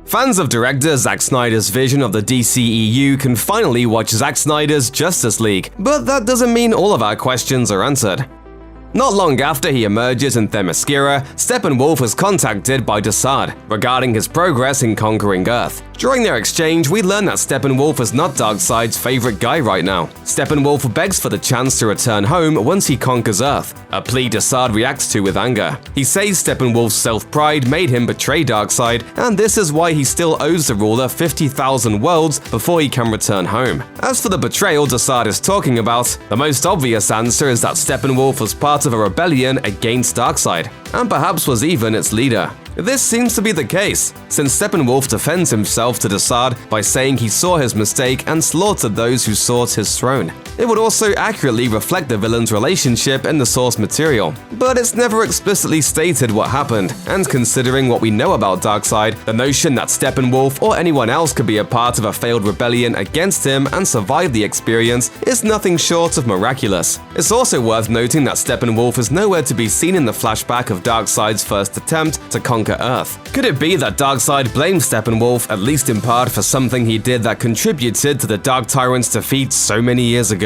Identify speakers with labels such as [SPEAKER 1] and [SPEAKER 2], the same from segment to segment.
[SPEAKER 1] Fans of director Zack Snyder's vision of the DCEU can finally watch Zack Snyder's Justice League, but that doesn't mean all of our questions are answered. Not long after he emerges in Themyscira, Steppenwolf is contacted by Darkseid regarding his progress in conquering Earth. During their exchange, we learn that Steppenwolf is not Darkseid's favorite guy right now. Steppenwolf begs for the chance to return home once he conquers Earth, a plea Darkseid reacts to with anger. He says Steppenwolf's self-pride made him betray Darkseid, and this is why he still owes the ruler 50,000 worlds before he can return home. As for the betrayal Darkseid is talking about, the most obvious answer is that Steppenwolf was part of a rebellion against Darkseid, and perhaps was even its leader. This seems to be the case, since Steppenwolf defends himself to Darkseid by saying he saw his mistake and slaughtered those who sought his throne. It would also accurately reflect the villain's relationship in the source material, but it's never explicitly stated what happened, and considering what we know about Darkseid, the notion that Steppenwolf or anyone else could be a part of a failed rebellion against him and survive the experience is nothing short of miraculous. It's also worth noting that Steppenwolf is nowhere to be seen in the flashback of Darkseid's first attempt to conquer Earth. Could it be that Darkseid blames Steppenwolf, at least in part, for something he did that contributed to the Dark Tyrant's defeat so many years ago?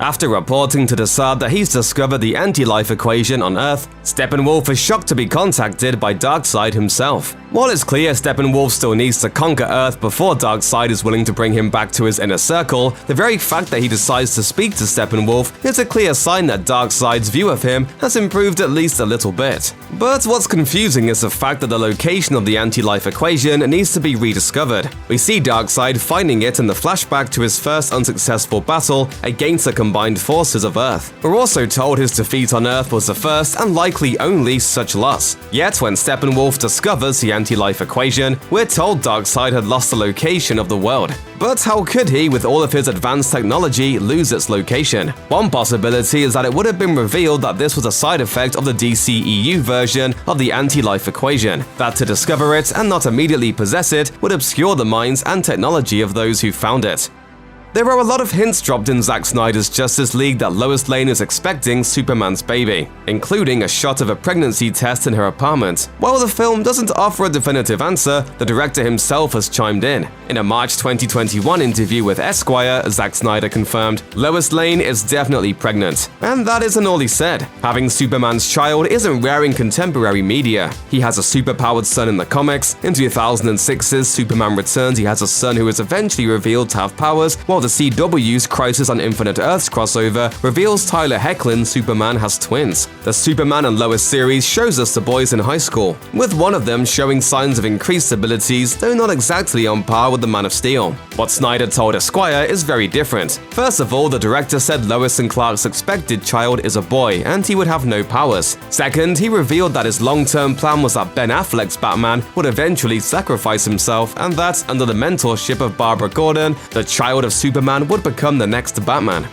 [SPEAKER 1] After reporting to Darkseid that he's discovered the anti-life equation on Earth, Steppenwolf is shocked to be contacted by Darkseid himself. While it's clear Steppenwolf still needs to conquer Earth before Darkseid is willing to bring him back to his inner circle, the very fact that he decides to speak to Steppenwolf is a clear sign that Darkseid's view of him has improved at least a little bit. But what's confusing is the fact that the location of the anti-life equation needs to be rediscovered. We see Darkseid finding it in the flashback to his first unsuccessful battle against the combined forces of Earth. We're also told his defeat on Earth was the first and likely only such loss. Yet when Steppenwolf discovers the anti-life equation, we're told Darkseid had lost the location of the world. But how could he, with all of his advanced technology, lose its location? One possibility is that it would have been revealed that this was a side effect of the DCEU version of the anti-life equation, that to discover it and not immediately possess it would obscure the minds and technology of those who found it. There are a lot of hints dropped in Zack Snyder's Justice League that Lois Lane is expecting Superman's baby, including a shot of a pregnancy test in her apartment. While the film doesn't offer a definitive answer, the director himself has chimed in. In a March 2021 interview with Esquire, Zack Snyder confirmed, "Lois Lane is definitely pregnant." And that isn't all he said. Having Superman's child isn't rare in contemporary media. He has a superpowered son in the comics. In 2006's Superman Returns, he has a son who is eventually revealed to have powers, while the CW's Crisis on Infinite Earths crossover reveals Tyler Hoechlin's Superman has twins. The Superman and Lois series shows us the boys in high school, with one of them showing signs of increased abilities, though not exactly on par with the Man of Steel. What Snyder told Esquire is very different. First of all, the director said Lois and Clark's expected child is a boy, and he would have no powers. Second, he revealed that his long-term plan was that Ben Affleck's Batman would eventually sacrifice himself, and that, under the mentorship of Barbara Gordon, the child of Superman would become the next Batman.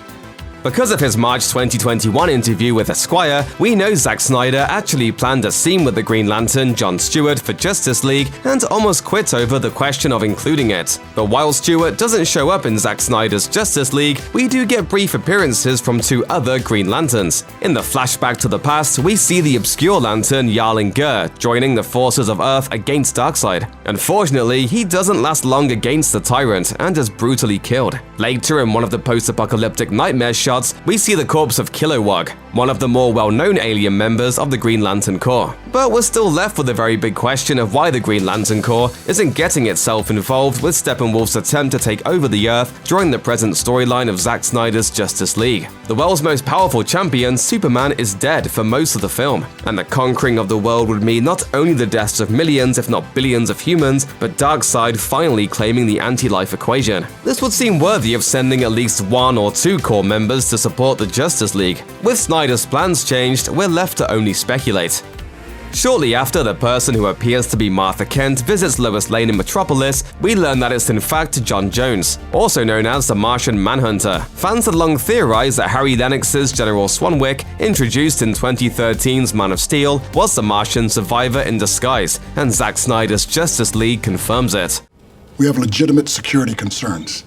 [SPEAKER 1] Because of his March 2021 interview with Esquire, we know Zack Snyder actually planned a scene with the Green Lantern, John Stewart, for Justice League and almost quit over the question of including it. But while Stewart doesn't show up in Zack Snyder's Justice League, we do get brief appearances from two other Green Lanterns. In the flashback to the past, we see the obscure Lantern Yarling Gur joining the forces of Earth against Darkseid. Unfortunately, he doesn't last long against the Tyrant and is brutally killed. Later, in one of the post-apocalyptic nightmare shots, we see the corpse of Kilowog, one of the more well-known alien members of the Green Lantern Corps. But we're still left with a very big question of why the Green Lantern Corps isn't getting itself involved with Steppenwolf's attempt to take over the Earth during the present storyline of Zack Snyder's Justice League. The world's most powerful champion, Superman, is dead for most of the film, and the conquering of the world would mean not only the deaths of millions, if not billions of humans, but Darkseid finally claiming the anti-life equation. This would seem worthy of sending at least one or two core members to support the Justice League. With Snyder's plans changed, we're left to only speculate. Shortly after the person who appears to be Martha Kent visits Lois Lane in Metropolis, we learn that it's in fact John Jones, also known as the Martian Manhunter. Fans had long theorized that Harry Lennox's General Swanwick, introduced in 2013's Man of Steel, was the Martian survivor in disguise, and Zack Snyder's Justice League confirms it.
[SPEAKER 2] We have legitimate security concerns.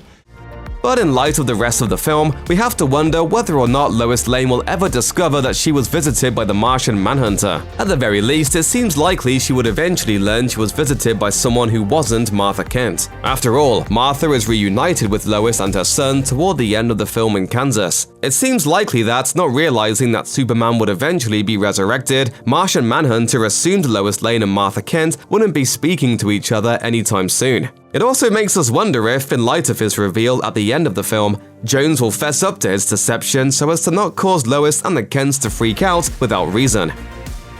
[SPEAKER 1] But in light of the rest of the film, we have to wonder whether or not Lois Lane will ever discover that she was visited by the Martian Manhunter. At the very least, it seems likely she would eventually learn she was visited by someone who wasn't Martha Kent. After all, Martha is reunited with Lois and her son toward the end of the film in Kansas. It seems likely that, not realizing that Superman would eventually be resurrected, Martian Manhunter assumed Lois Lane and Martha Kent wouldn't be speaking to each other anytime soon. It also makes us wonder if, in light of his reveal at the end of the film, Jones will fess up to his deception so as to not cause Lois and the Kents to freak out without reason.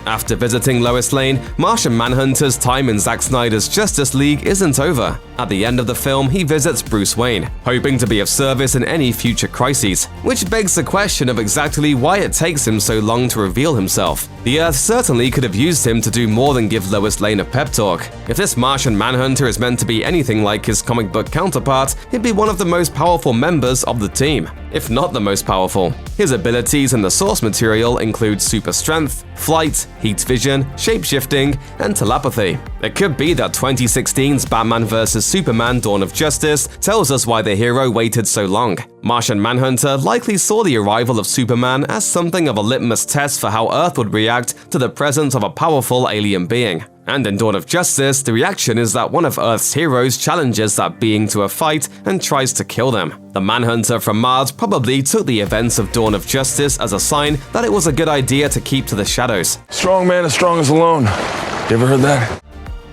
[SPEAKER 1] After visiting Lois Lane, Martian Manhunter's time in Zack Snyder's Justice League isn't over. At the end of the film, he visits Bruce Wayne, hoping to be of service in any future crises, which begs the question of exactly why it takes him so long to reveal himself. The Earth certainly could have used him to do more than give Lois Lane a pep talk. If this Martian Manhunter is meant to be anything like his comic book counterpart, he'd be one of the most powerful members of the team, if not the most powerful. His abilities in the source material include super strength, flight, heat vision, shape-shifting, and telepathy. It could be that 2016's Batman vs. Superman: Dawn of Justice tells us why the hero waited so long. Martian Manhunter likely saw the arrival of Superman as something of a litmus test for how Earth would react to the presence of a powerful alien being. And in Dawn of Justice, the reaction is that one of Earth's heroes challenges that being to a fight and tries to kill them. The Manhunter from Mars probably took the events of Dawn of Justice as a sign that it was a good idea to keep to the shadows.
[SPEAKER 2] Strong man as strong as alone. You ever heard that?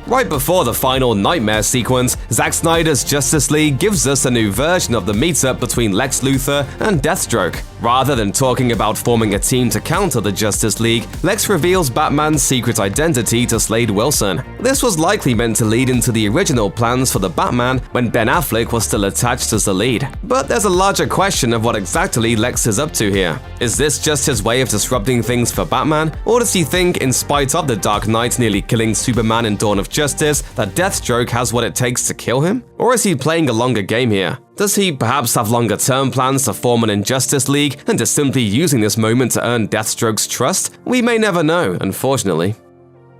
[SPEAKER 1] Right before the final nightmare sequence, Zack Snyder's Justice League gives us a new version of the meetup between Lex Luthor and Deathstroke. Rather than talking about forming a team to counter the Justice League, Lex reveals Batman's secret identity to Slade Wilson. This was likely meant to lead into the original plans for the Batman when Ben Affleck was still attached as the lead. But there's a larger question of what exactly Lex is up to here. Is this just his way of disrupting things for Batman, or does he think, in spite of the Dark Knight nearly killing Superman in Dawn of Justice, that Deathstroke has what it takes to kill him? Or is he playing a longer game here? Does he perhaps have longer-term plans to form an Injustice League and is simply using this moment to earn Deathstroke's trust? We may never know, unfortunately.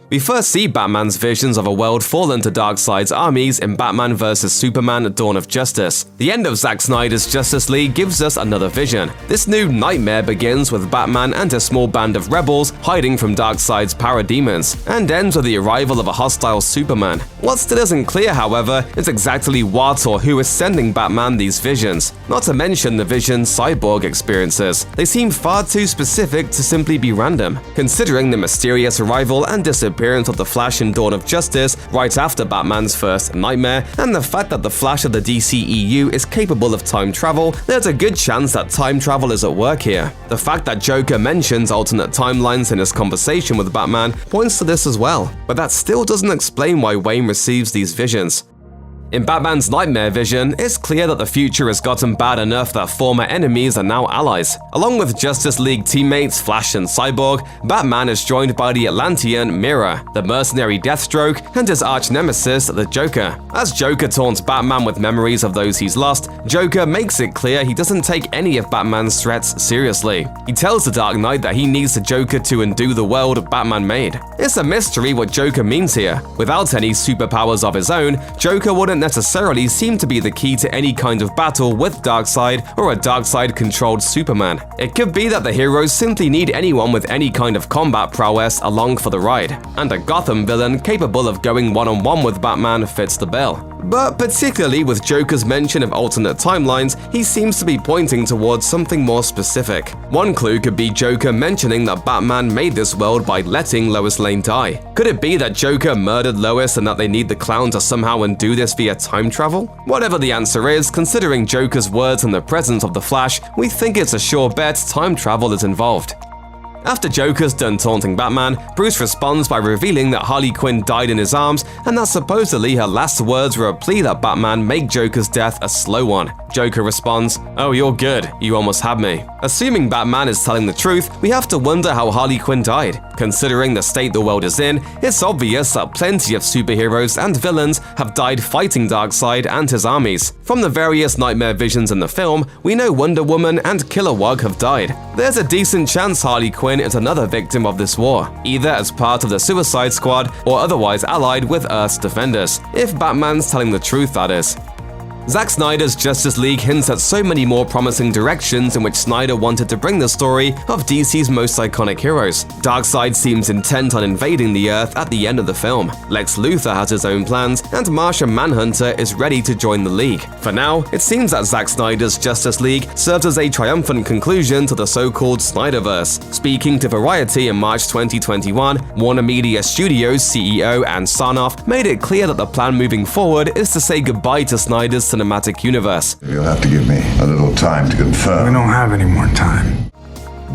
[SPEAKER 1] We first see Batman's visions of a world fallen to Darkseid's armies in Batman vs. Superman: Dawn of Justice. The end of Zack Snyder's Justice League gives us another vision. This new nightmare begins with Batman and a small band of rebels hiding from Darkseid's parademons, and ends with the arrival of a hostile Superman. What still isn't clear, however, is exactly what or who is sending Batman these visions, not to mention the visions Cyborg experiences. They seem far too specific to simply be random, considering the mysterious arrival and disappearance of the Flash in Dawn of Justice right after Batman's first nightmare, and the fact that the Flash of the DCEU is capable of time travel. There's a good chance that time travel is at work here. The fact that Joker mentions alternate timelines in his conversation with Batman points to this as well, but that still doesn't explain why Wayne receives these visions. In Batman's nightmare vision, it's clear that the future has gotten bad enough that former enemies are now allies. Along with Justice League teammates Flash and Cyborg, Batman is joined by the Atlantean Mira, the mercenary Deathstroke, and his arch-nemesis, the Joker. As Joker taunts Batman with memories of those he's lost, Joker makes it clear he doesn't take any of Batman's threats seriously. He tells the Dark Knight that he needs the Joker to undo the world Batman made. It's a mystery what Joker means here. Without any superpowers of his own, Joker wouldn't necessarily seem to be the key to any kind of battle with Darkseid or a Darkseid-controlled Superman. It could be that the heroes simply need anyone with any kind of combat prowess along for the ride, and a Gotham villain capable of going one-on-one with Batman fits the bill. But particularly with Joker's mention of alternate timelines, he seems to be pointing towards something more specific. One clue could be Joker mentioning that Batman made this world by letting Lois Lane die. Could it be that Joker murdered Lois and that they need the clown to somehow undo this via time travel? Whatever the answer is, considering Joker's words and the presence of the Flash, we think it's a sure bet time travel is involved. After Joker's done taunting Batman, Bruce responds by revealing that Harley Quinn died in his arms and that supposedly her last words were a plea that Batman make Joker's death a slow one. Joker responds, "Oh, you're good. You almost had me." Assuming Batman is telling the truth, we have to wonder how Harley Quinn died. Considering the state the world is in, it's obvious that plenty of superheroes and villains have died fighting Darkseid and his armies. From the various nightmare visions in the film, we know Wonder Woman and Kilowog have died. There's a decent chance Harley Quinn is another victim of this war, either as part of the Suicide Squad or otherwise allied with Earth's defenders, if Batman's telling the truth, that is. Zack Snyder's Justice League hints at so many more promising directions in which Snyder wanted to bring the story of DC's most iconic heroes. Darkseid seems intent on invading the Earth at the end of the film. Lex Luthor has his own plans, and Martian Manhunter is ready to join the League. For now, it seems that Zack Snyder's Justice League serves as a triumphant conclusion to the so-called Snyderverse. Speaking to Variety in March 2021, Warner Media Studios CEO Ann Sarnoff made it clear that the plan moving forward is to say goodbye to Snyder's cinematic universe.
[SPEAKER 3] You'll have to give me a little time to confirm.
[SPEAKER 4] We don't have any more time.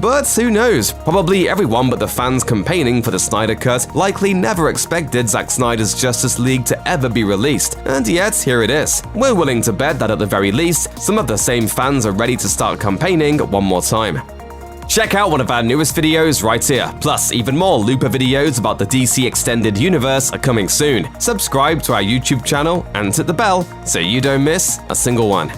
[SPEAKER 1] But who knows? Probably everyone but the fans campaigning for the Snyder Cut likely never expected Zack Snyder's Justice League to ever be released, and yet here it is. We're willing to bet that at the very least, some of the same fans are ready to start campaigning one more time. Check out one of our newest videos right here. Plus, even more Looper videos about the DC Extended Universe are coming soon. Subscribe to our YouTube channel and hit the bell so you don't miss a single one.